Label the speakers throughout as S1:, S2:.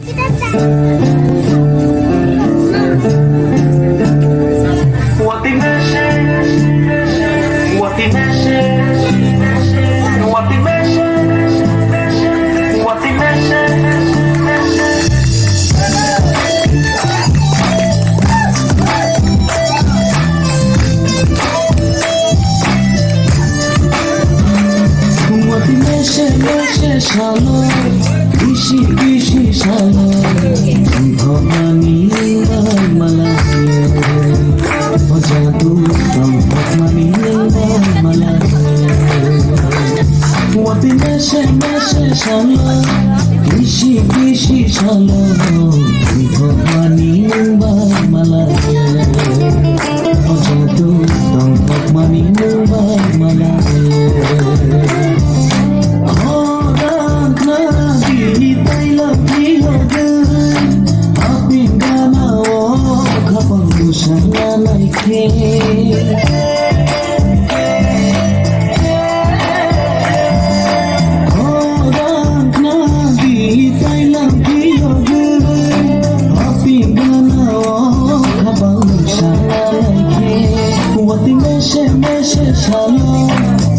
S1: What they mexe, what they mexe, what they mexe, what they mexe.
S2: সালো কৃষি কৃষি সালো ভবানী মালা জাদু ভবানী মালা ওতে মেশে মেশে সালো কৃষি কৃষি সালো ভবানী মালা জাদু ভবানী মালা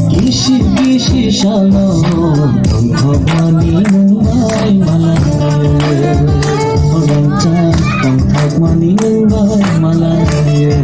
S2: Kishi kishi shalom, Bhavani Mumbai Malaya, Oranta, Bhavani Mumbai Malaya.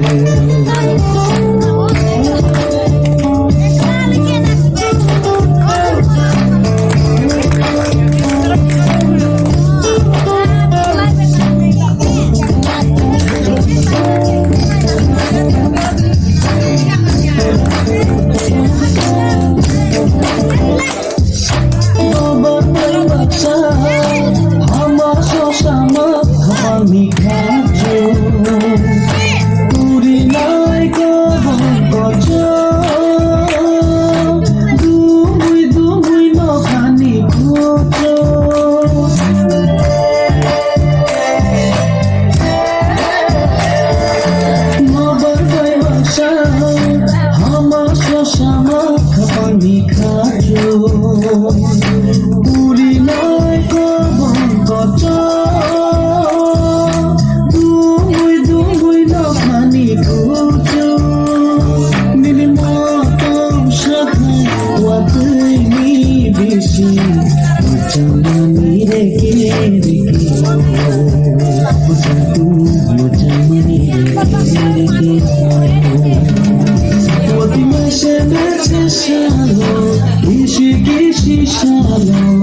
S2: Shalom,